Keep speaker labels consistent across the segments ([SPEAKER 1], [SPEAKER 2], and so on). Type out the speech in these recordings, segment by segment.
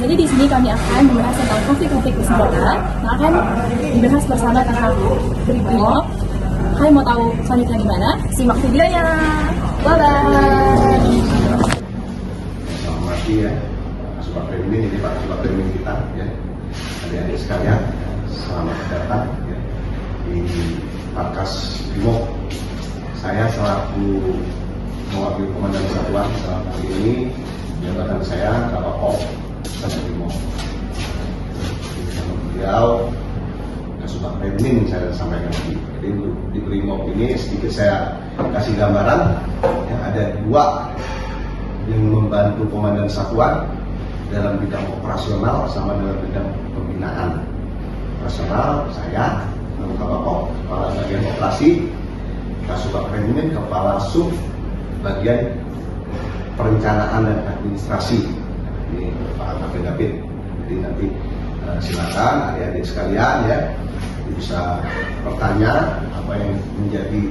[SPEAKER 1] Jadi di sini kami akan membahas tentang konflik-konflik bersenjata yang akan dibahas bersama tentang Brimob. Hai, mau tahu selanjutnya gimana? Simak videonya. Bye-bye.
[SPEAKER 2] Selamat pagi ya, Kasubag Remimin, ini Pak Kasubag Remimin kita ya. Adik-adik sekalian, selamat datang ya, di Markas Brimob. Saya selaku mewakili Komandan Satuan dalam hal ini, jabatan saya Kabak Kasubag Brimob. Beliau Kasubag Remimin saya sampaikan tadi. Jadi untuk di Brimob ini sedikit saya kasih gambaran ya, ada dua yang membantu Komandan Satuan dalam bidang operasional sama dalam bidang pembinaan. Operasional saya Kabak Kepala Bagian Operasi, Kasubag Remimin Kepala Sub Bagian Perencanaan dan Administrasi. Ini Pak David. Jadi nanti silakan adik-adik sekalian ya bisa bertanya apa yang menjadi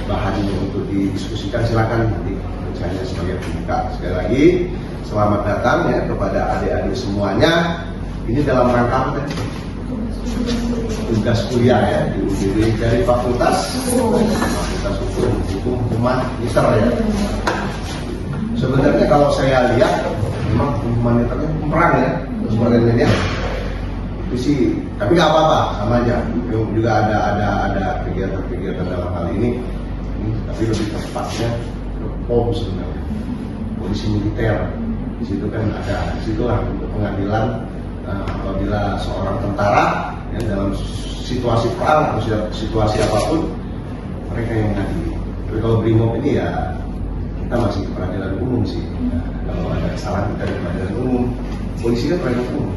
[SPEAKER 2] bahan untuk didiskusikan, silakan nanti rencananya sebagai pembuka. Sekali lagi selamat datang ya kepada adik-adik semuanya. Ini dalam rangka tugas kuliah ya di UGD dari Fakultas Hukuman Militer ya. Sebenarnya kalau saya lihat memang humaniternya perang ya sebenarnya itu sih, tapi nggak apa-apa, sama aja. Juga ada kegiatan-kegiatan dalam hal ini tapi lebih tepatnya POM sebenarnya, polisi militer. Di situ kan ada, disitulah untuk pengadilan apabila seorang tentara ya, dalam situasi perang atau situasi apapun mereka yang mengadili. Tapi kalau Brimob ini ya kita masih ke peradilan umum sih. Nah, kalau ada kesalahan kita di peradilan umum, polisi kan peradilan umum.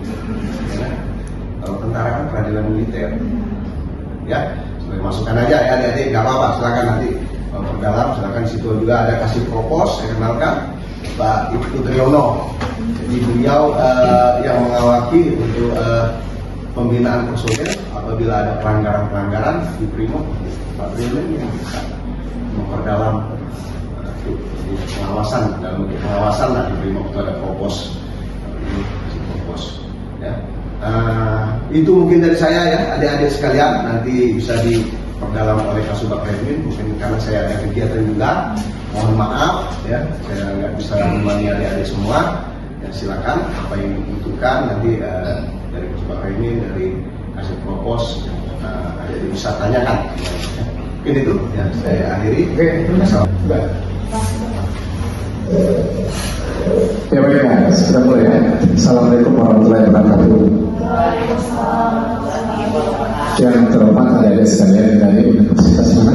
[SPEAKER 2] Ya, kalau tentara kan peradilan militer. Ya, sebagai masukan aja ya adik-adik, nggak apa-apa, silakan nanti perdalam, silakan. Situ juga ada kasih propos, saya kenalkan Pak Ibtu Triyono. Jadi beliau yang mengawaki untuk pembinaan personil apabila ada pelanggaran di Brimob. Pak Triyono yang bisa memperdalam pengawasan, dalam bentuk pengawasan lah di Brimob itu ada propos. Ini propos ya. Itu mungkin dari saya ya adik-adik sekalian, nanti bisa diperdalam oleh Kasubag Remimin. Mungkin karena saya ada kegiatan juga, mohon maaf ya saya nggak bisa menemani adik-adik semua ya. Silakan apa yang dibutuhkan nanti dari Kasubag Remimin, dari kasih propos adik-adik bisa tanyakan ya. Mungkin itu ya, saya akhiri. Oke,
[SPEAKER 3] ya baik ya, kita mulai ya. Assalamualaikum warahmatullahi wabarakatuh. Yang terhormat adik-adik sekalian dari Universitas mana?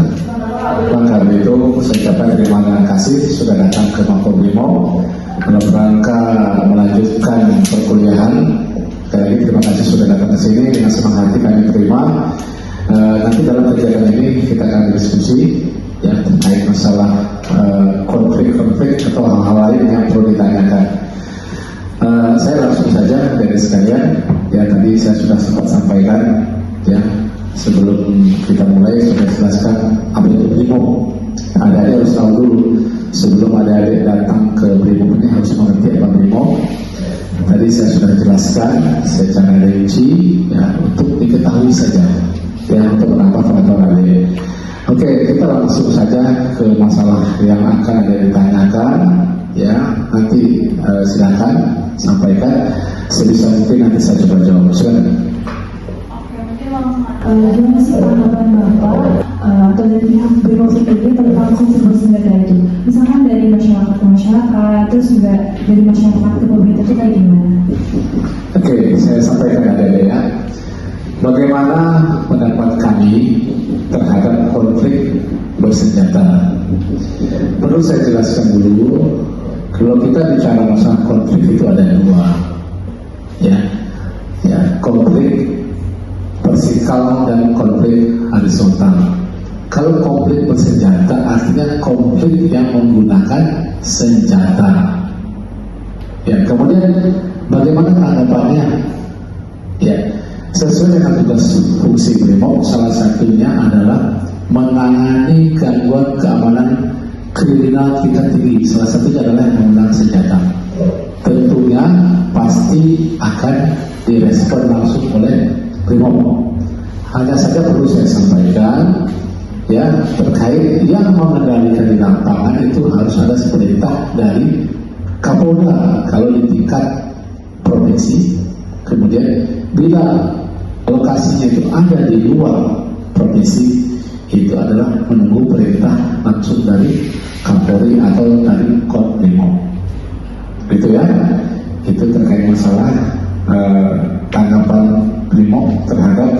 [SPEAKER 3] Maka itu saya ucapkan terima kasih sudah datang ke Makobrimob dalam rangka melanjutkan perkuliahan. Sekali lagi terima kasih sudah datang ke sini, dengan senang hati kami terima. Nanti dalam kegiatan ini kita akan diskusi ya terkait masalah konflik-konflik atau hal-hal lain yang perlu ditanyakan. Saya langsung saja dari sekalian ya, tadi saya sudah sempat sampaikan ya sebelum kita mulai sudah jelaskan apa itu Brimob. Adik-adik harus tahu dulu sebelum adik-adik datang ke Brimob ini harus mengerti apa Brimob. Tadi saya sudah jelaskan secara rinci ya untuk diketahui saja ya, untuk menambah pengetahuan adik. Oke, kita langsung saja ke masalah yang akan ada ditanyakan ya. Nanti silakan sampaikan sebisa mungkin, nanti saya coba jawab. Silakan.
[SPEAKER 4] Oke, mungkin langsung gimana sih tanggapan Bapak atau dari pihak Brimob sendiri tentang konflik bersenjata itu? Misalkan dari masyarakat ke masyarakat, terus juga dari masyarakat ke pemerintah itu kayak gimana?
[SPEAKER 3] Oke, saya sampaikan adik-adik ya. Bagaimana pendapat kami terhadap konflik bersenjata? Perlu saya jelaskan dulu, kalau kita bicara masalah konflik itu ada dua, ya, konflik vertikal dan konflik horizontal. Kalau konflik bersenjata artinya konflik yang menggunakan senjata. Ya, kemudian bagaimana tanggapannya? Ya. Sesuai dengan tugas fungsi Brimob, salah satunya adalah menangani gangguan keamanan kriminal tingkat tinggi. Salah satunya adalah menggunakan senjata. Tentunya pasti pasti akan direspon langsung oleh Brimob. Hanya saja perlu saya sampaikan, ya, terkait yang mengendalikan di lapangan itu harus ada perintah dari Kapolda kalau di tingkat provinsi. Kemudian bila lokasinya itu ada di luar provinsi, itu adalah menunggu perintah langsung dari Kapolri atau dari Kobrimob. Gitu ya. Itu terkait masalah tanggapan Brimob terhadap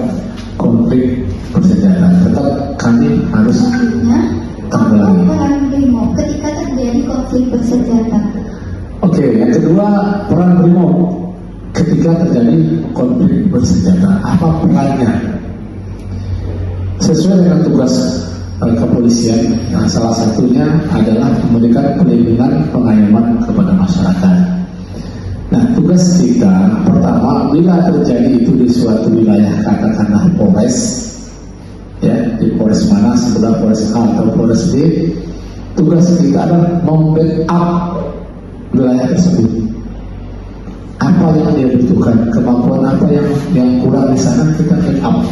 [SPEAKER 3] konflik bersenjata. Tetap kami harus
[SPEAKER 5] Selanjutnya,
[SPEAKER 3] tanggapi.
[SPEAKER 5] peran Brimob ketika terjadi konflik bersenjata.
[SPEAKER 3] Oke, yang kedua, peran Brimob ketika terjadi konflik bersenjata. Apa perannya? Sesuai dengan tugas kepolisian, yang salah satunya adalah memberikan perlindungan pengayoman kepada masyarakat. Nah, tugas kita pertama, bila terjadi itu di suatu wilayah, katakanlah Polres, ya, di Polres mana, sebelah Polres A atau Polres B, tugas kita adalah membackup wilayah tersebut. Apa yang dia butuhkan, kemampuan apa yang kurang di sana, kita backup.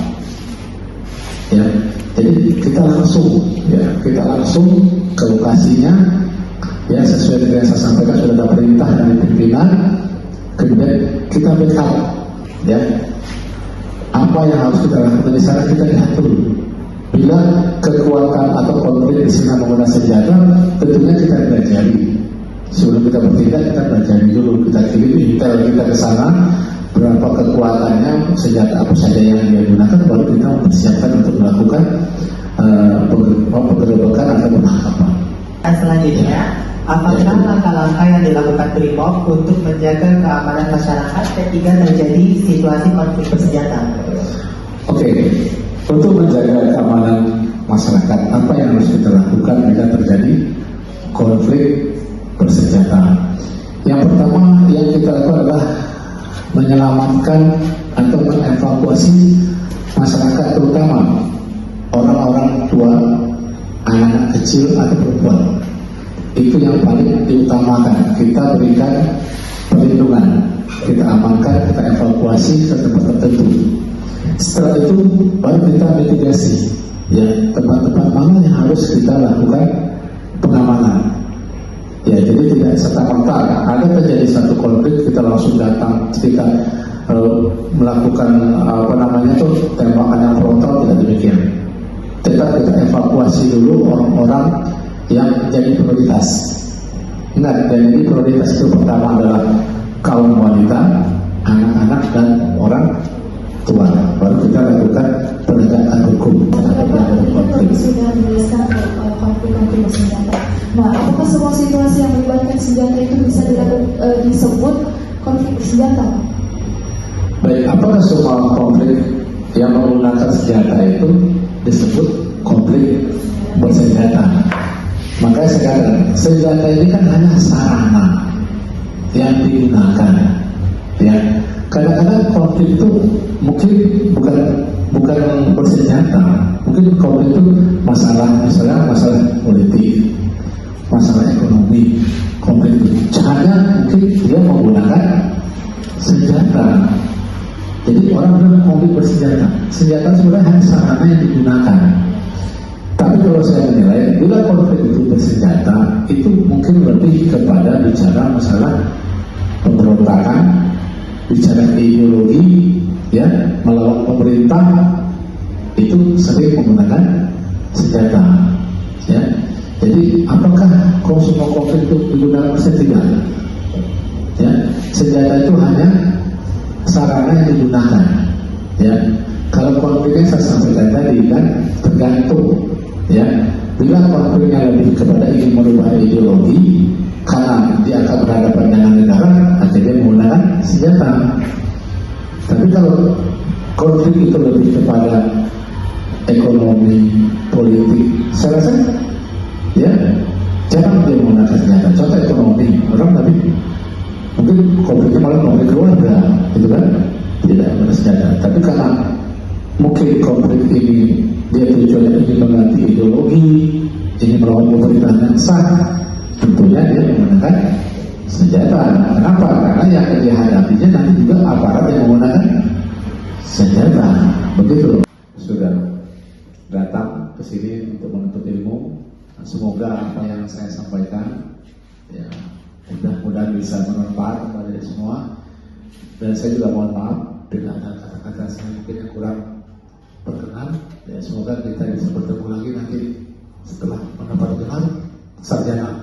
[SPEAKER 3] Ya, jadi kita langsung ke lokasinya, ya, sesuai dengan yang saya sampaikan, sudah ada perintah dari pimpinan, kemudian kita backup, ya, apa yang harus kita lakukan di sana, kita lihat dulu. Bila kekuatan atau konflik di sana menggunakan senjata, tentunya kita pelajari. Sebelum kita bertindak, kita pelajari dulu, kita kirim intel kita ke sana, berapa kekuatannya, senjata apa saja yang dia gunakan, baru kita mempersiapkan untuk melakukan penggerebekan atau penangkapan.
[SPEAKER 6] Selanjutnya, apakah langkah-langkah yang dilakukan Brimob untuk menjaga keamanan masyarakat ketika terjadi situasi konflik bersenjata?
[SPEAKER 3] Oke, untuk menjaga keamanan masyarakat, apa yang harus kita lakukan jika terjadi konflik bersenjata? Yang pertama yang kita lakukan adalah menyelamatkan atau mengevakuasi masyarakat, terutama orang-orang tua, anak-anak kecil atau perempuan. Itu yang paling diutamakan. Kita berikan perlindungan, kita amankan, kita evakuasi ke tempat tertentu. Setelah itu baru kita mitigasi, ya, tempat-tempat mana yang harus kita lakukan pengamanan. Ya, jadi tidak serta-merta ada terjadi satu konflik kita langsung datang, kita melakukan tembakan yang frontal, tidak demikian. Kita evakuasi dulu orang-orang yang jadi prioritas. Ingat, jadi prioritas itu pertama adalah kaum wanita, anak-anak, dan orang tua. Baru kita lakukan penegakan hukum terhadap konflik.
[SPEAKER 4] Sudah menjelaskan konflik bersenjata. Nah, apakah semua situasi yang melibatkan senjata itu bisa disebut konflik bersenjata?
[SPEAKER 3] Baik, apakah semua konflik yang menggunakan senjata itu disebut konflik bersenjata? Makanya sekarang senjata ini kan hanya sarana yang digunakan. Ya, kadang-kadang konflik itu mungkin bukan bersenjata, mungkin konflik itu masalah politik, masalah ekonomi, konflik itu hanya mungkin dia menggunakan senjata. Jadi orang bilang konflik bersenjata, senjata sebenarnya hanya sarana yang digunakan. Tapi kalau saya menilai, bila konflik itu bersenjata, itu mungkin lebih kepada bicara masalah pemberontakan, bicara ideologi, ya, melawan pemerintah, itu sering menggunakan senjata, ya. Jadi apakah semua konflik itu digunakan senjata? Ya, senjata itu hanya sarana yang digunakan. Ya, kalau konfliknya saya sampaikan tadi kan tergantung. Ya, bila konfliknya lebih kepada ingin merubah ideologi karena dia akan berhadapan dengan negara, akhirnya menggunakan senjata. Tapi kalau konflik itu lebih kepada ekonomi, politik, saya rasa ya jarang dia menggunakan senjata. Contoh ekonomi, orang tadi mungkin konfliknya malah konflik keluarga, gitu kan, tidak menggunakan senjata. Tapi karena mungkin konflik ini dia tujuannya ingin mengganti ideologi, ingin melawan pemerintahan yang sah, tentunya dia menggunakan senjata. Kenapa? Karena karena yang dihadapinya nanti juga aparat yang menggunakan senjata, begitu. Sudah datang ke sini untuk menuntut ilmu. Semoga apa yang saya sampaikan ya mudah-mudahan bisa bermanfaat kepada semua. Dan saya juga mohon maaf bila ada kata-kata saya mungkin yang kurang berkenan. Ya, semoga kita bisa bertemu lagi nanti setelah mendapat gelar sarjana.